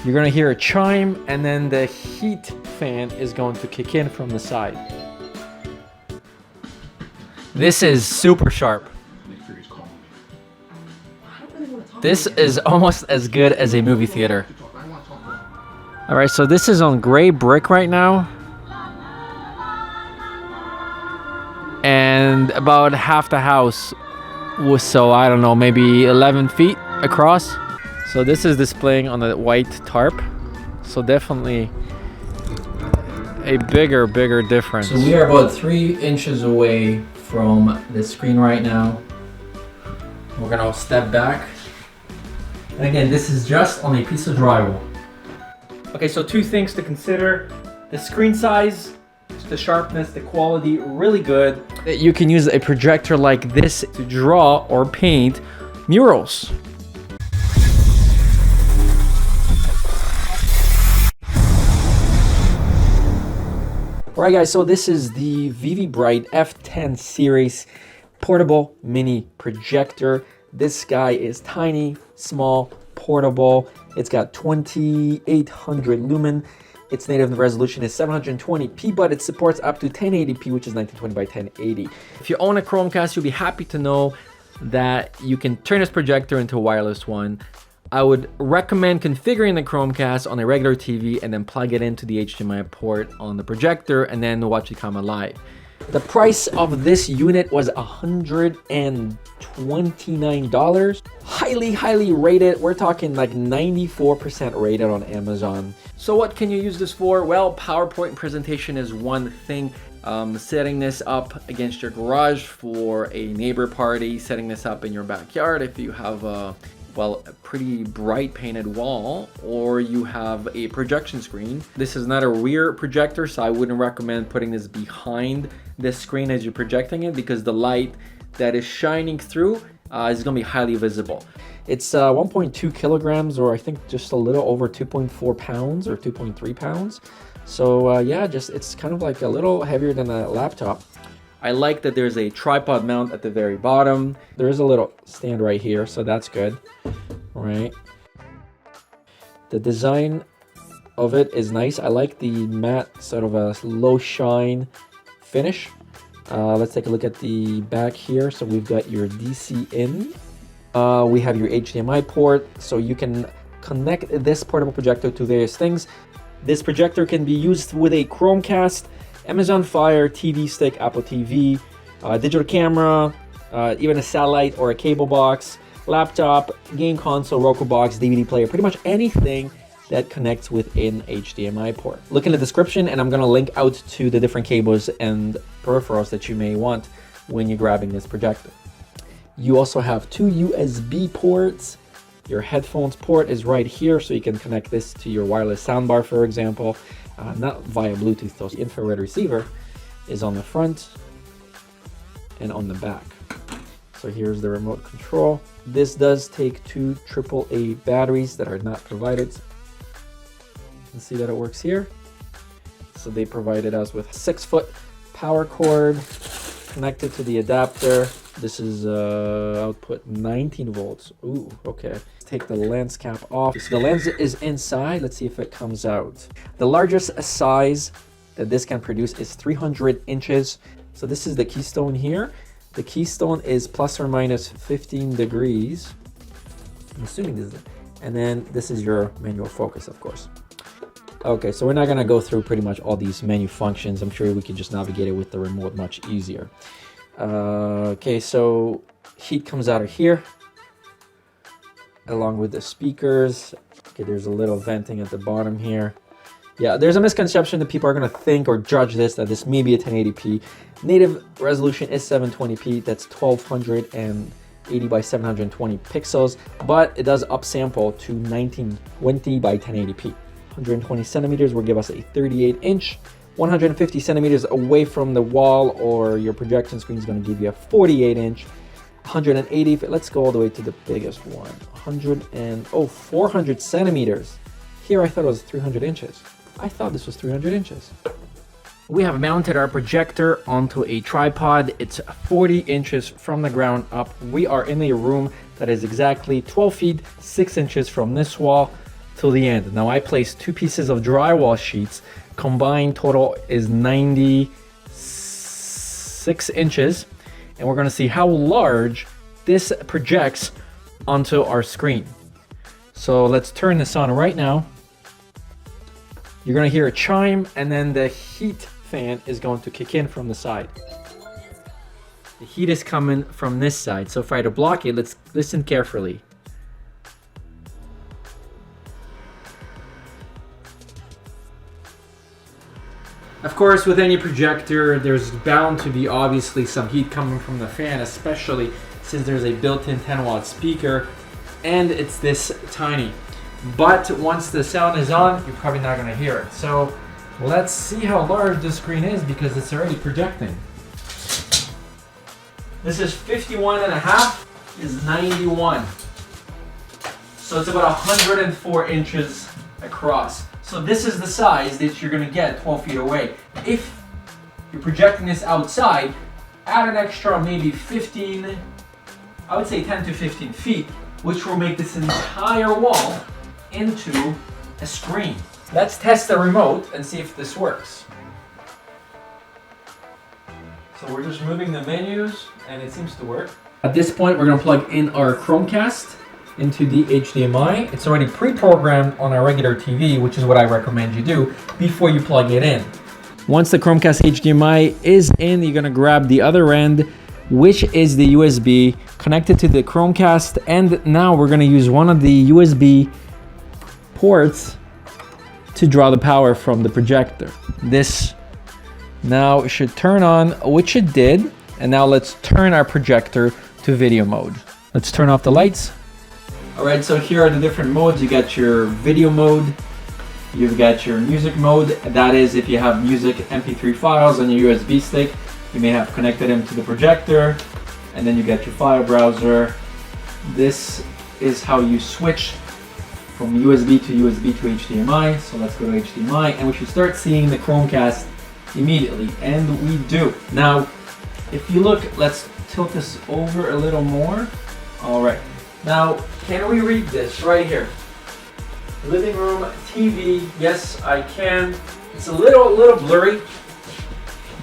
You're gonna hear a chime, and then the heat fan is going to kick in from the side. This is super sharp. This is almost as good as a movie theater. All right, so this is on gray brick right now. And about half the house was, so I don't know, maybe 11 feet across. So this is displaying on the white tarp. So definitely a bigger difference. So we are about 3 inches away from the screen right now. We're gonna step back. And again, this is just on a piece of drywall. Okay, so 2 things to consider. The screen size, the sharpness, the quality, really good. You can use a projector like this to draw or paint murals. Alright guys, so this is the ViviBright F10 series portable mini projector. This guy is tiny, small, portable. It's got 2800 lumen. Its native resolution is 720p, but it supports up to 1080p, which is 1920 by 1080. If you own a Chromecast, you'll be happy to know that you can turn this projector into a wireless one. I would recommend configuring the Chromecast on a regular TV and then plug it into the HDMI port on the projector and then watch it come alive. The price of this unit was $129. Highly rated. We're talking like 94% rated on Amazon. So what can you use this for? Well, PowerPoint presentation is one thing. Setting this up against your garage for a neighbor party, setting this up in your backyard if you have a pretty bright painted wall, or you have a projection screen. This is not a rear projector, so I wouldn't recommend putting this behind this screen as you're projecting it, because the light that is shining through is gonna be highly visible. It's 1.2 kilograms, or I think just a little over 2.4 pounds or 2.3 pounds. So yeah, it's kind of like a little heavier than a laptop. I like that there's a tripod mount at the very bottom. There is a little stand right here, so that's good. All right. The design of it is nice. I like the matte sort of a low shine finish. Let's take a look at the back here. So we've got your DC in. We have your HDMI port, so you can connect this portable projector to various things. This projector can be used with a Chromecast, Amazon Fire, TV stick, Apple TV, digital camera, even a satellite or a cable box, laptop, game console, Roku box, DVD player, pretty much anything that connects with an HDMI port. Look in the description and I'm gonna link out to the different cables and peripherals that you may want when you're grabbing this projector. You also have 2 USB ports. Your headphones port is right here, so you can connect this to your wireless soundbar, for example. Not via Bluetooth, though. The infrared receiver is on the front and on the back. So here's the remote control. This does take 2 AAA batteries that are not provided. You can see that it works here. So they provided us with a 6-foot power cord connected to the adapter. This is output 19 volts. Ooh, okay. Let's take the lens cap off. So the lens is inside. Let's see if it comes out. The largest size that this can produce is 300 inches. So this is the Keystone here. The Keystone is plus or minus 15 degrees. I'm assuming this is it. And then this is your manual focus, of course. Okay, so we're not gonna go through pretty much all these menu functions. I'm sure we can just navigate it with the remote much easier. Okay, so heat comes out of here along with the speakers. Okay, there's a little venting at the bottom here. Yeah, there's a misconception that people are going to think or judge this, that this may be a 1080p. Native resolution is 720p. That's 1280 by 720 pixels, but it does upsample to 1920 by 1080p. 120 centimeters will give us a 38 inch. 150 centimeters away from the wall or your projection screen is going to give you a 48 inch. 180, let's go all the way to the biggest one. 400 centimeters. Here I thought it was 300 inches. I thought this was 300 inches. We have mounted our projector onto a tripod. It's 40 inches from the ground up. We are in a room that is exactly 12 feet, 6 inches from this wall. till the end. Now I placed 2 pieces of drywall sheets. Combined total is 96 inches. And we're gonna see how large this projects onto our screen. So let's turn this on right now. You're gonna hear a chime, and then the heat fan is going to kick in from the side. The heat is coming from this side. So if I had to block it, let's listen carefully. Of course, with any projector, there's bound to be obviously some heat coming from the fan, especially since there's a built-in 10-watt speaker and it's this tiny. But once the sound is on, you're probably not going to hear it. So let's see how large this screen is, because it's already projecting. This is 51.5, is 91. So it's about 104 inches across. So this is the size that you're gonna get 12 feet away. If you're projecting this outside, add an extra maybe 15, I would say 10 to 15 feet, which will make this entire wall into a screen. Let's test the remote and see if this works. So we're just moving the menus and it seems to work. At this point, we're gonna plug in our Chromecast into the HDMI. It's already pre-programmed on our regular TV, which is what I recommend you do before you plug it in. Once the Chromecast HDMI is in, you're gonna grab the other end, which is the USB, connected to the Chromecast, and now we're gonna use one of the USB ports to draw the power from the projector. This now should turn on, which it did, and now let's turn our projector to video mode. Let's turn off the lights. All right, so here are the different modes. You got your video mode, you've got your music mode. That is if you have music MP3 files on your USB stick, you may have connected them to the projector, and then you get your file browser. This is how you switch from USB to USB to HDMI. So let's go to HDMI, and we should start seeing the Chromecast immediately, and we do. Now, if you look, let's tilt this over a little more. All right. Now, can we read this right here? Living room TV, yes, I can. It's a little blurry,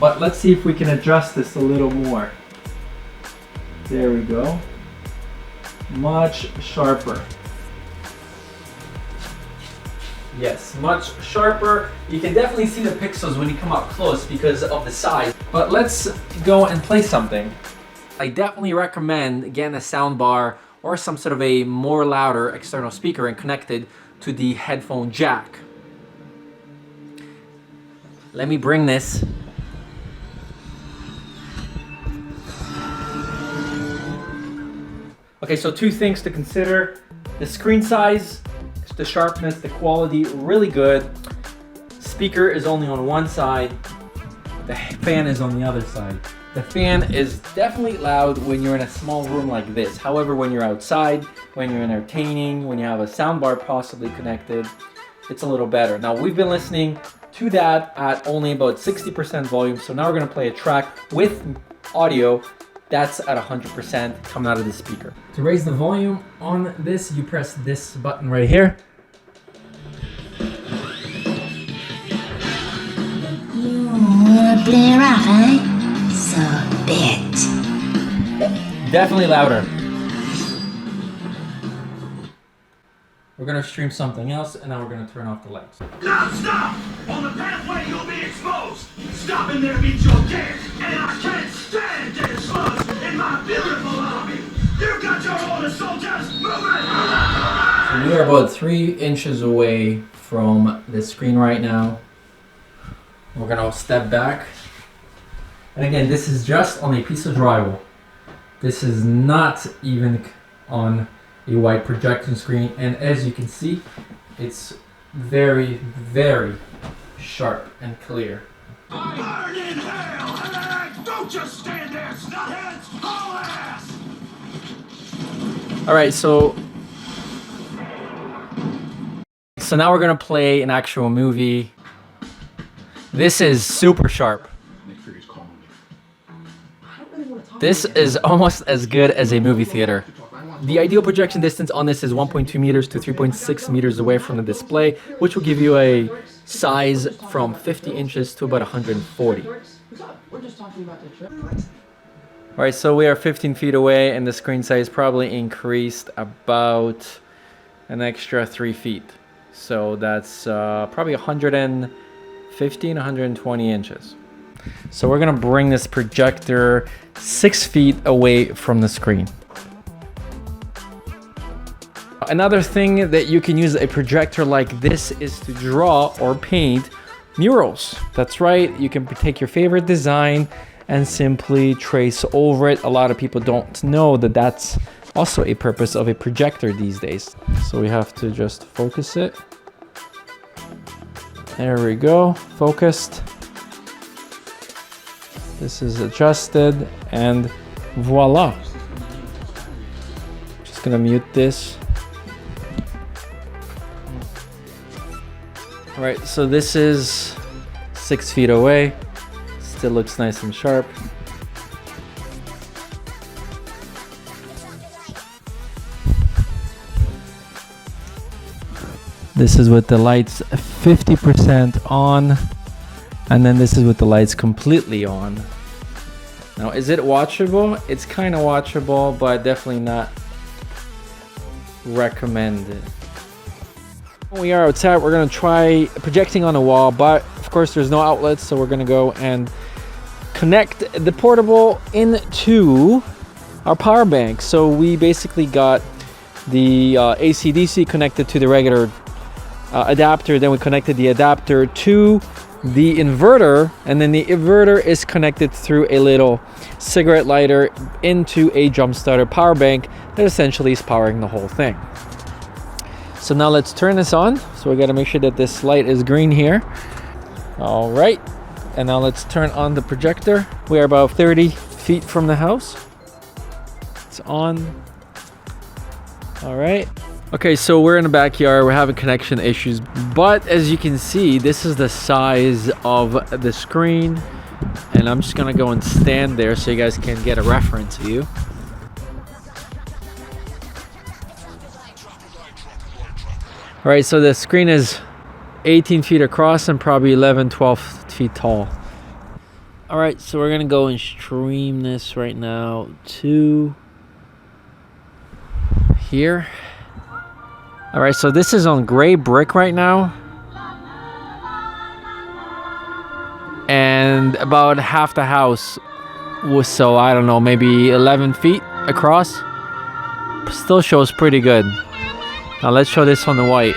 but let's see if we can adjust this a little more. There we go. Much sharper. Yes, much sharper. You can definitely see the pixels when you come up close because of the size. But let's go and play something. I definitely recommend getting a sound bar or some sort of a more louder external speaker and connected to the headphone jack. Let me bring this. Okay, so 2 things to consider. The screen size, the sharpness, the quality, really good. Speaker is only on one side. The fan is on the other side. The fan is definitely loud when you're in a small room like this. However, when you're outside, when you're entertaining, when you have a soundbar possibly connected, it's a little better. Now, we've been listening to that at only about 60% volume. So now we're gonna play a track with audio that's at 100% coming out of the speaker. To raise the volume on this, you press this button right here. Play rough, eh? So bit. Definitely louder. We're gonna stream something else, and now we're gonna turn off the lights. Now stop! On the pathway you'll be exposed! Stop in there means you'll dead! And I can't stand dead slugs in my beautiful army! You got your order, soldiers! Move it! So we are about 3 inches away from the screen right now. We're gonna step back. And again, this is just on a piece of drywall. This is not even on a white projection screen. And as you can see, it's very, very sharp and clear. Burn in hell! Hey, don't just stand there, snutheads! Haul ass! All right, so now we're gonna play an actual movie. This is super sharp. This is almost as good as a movie theater. The ideal projection distance on this is 1.2 meters to 3.6 meters away from the display, which will give you a size from 50 inches to about 140. Alright, so we are 15 feet away and the screen size probably increased about an extra 3 feet. So that's probably 115, 120 inches. So we're gonna bring this projector 6 feet away from the screen. Another thing that you can use a projector like this is to draw or paint murals. That's right, you can take your favorite design and simply trace over it. A lot of people don't know that that's also a purpose of a projector these days. So we have to just focus it. There we go, focused. This is adjusted and voila. Just gonna mute this. All right, so this is 6 feet away. Still looks nice and sharp. This is with the lights 50% on, and then this is with the lights completely on. Now, is it watchable? It's kind of watchable, but definitely not recommended. When we are outside, we're gonna try projecting on a wall, but of course there's no outlets, so we're gonna go and connect the portable into our power bank. So we basically got the AC/DC connected to the regular adapter, then we connected the adapter to the inverter, and then the inverter is connected through a little cigarette lighter into a jump starter power bank that essentially is powering the whole thing. So now let's turn this on. So we got to make sure that this light is green here. All right, and now let's turn on the projector. We are about 30 feet from the house. It's on. All right. Okay, so we're in the backyard. We're having connection issues, but as you can see, this is the size of the screen, and I'm just gonna go and stand there so you guys can get a reference view. All right, so the screen is 18 feet across and probably 11, 12 feet tall. All right, so we're gonna go and stream this right now to here. All right, so this is on gray brick right now. And about half the house was, so I don't know, maybe 11 feet across. Still shows pretty good. Now let's show this on the white.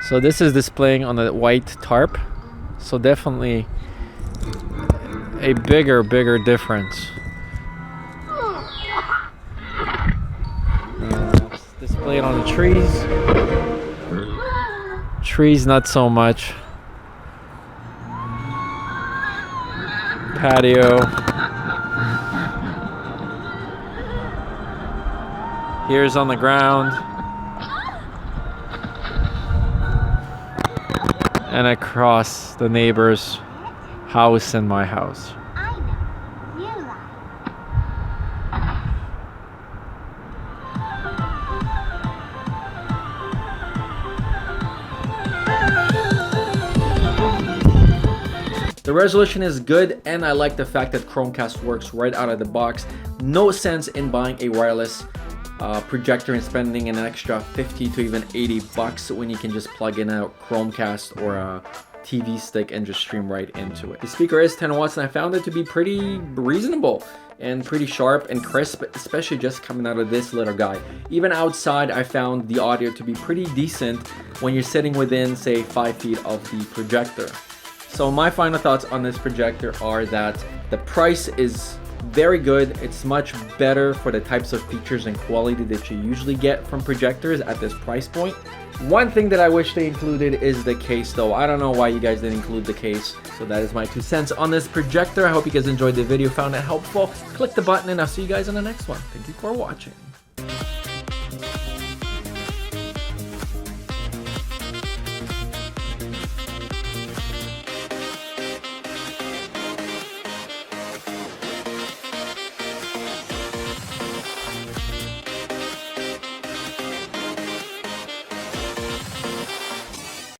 So this is displaying on the white tarp. So definitely a bigger difference. Let's display it on the trees. Trees, not so much. Patio. Here's on the ground. And across the neighbor's house and my house. The resolution is good, and I like the fact that Chromecast works right out of the box. No sense in buying a wireless projector and spending an extra 50 to even 80 bucks when you can just plug in a Chromecast or a TV stick and just stream right into it. The speaker is 10 watts, and I found it to be pretty reasonable and pretty sharp and crisp, especially just coming out of this little guy. Even outside, I found the audio to be pretty decent when you're sitting within, say, 5 feet of the projector. So my final thoughts on this projector are that the price is very good. It's much better for the types of features and quality that you usually get from projectors at this price point. One thing that I wish they included is the case, though. I don't know why you guys didn't include the case. So that is my 2 cents on this projector. I hope you guys enjoyed the video, found it helpful. Click the button, and I'll see you guys in the next one. Thank you for watching.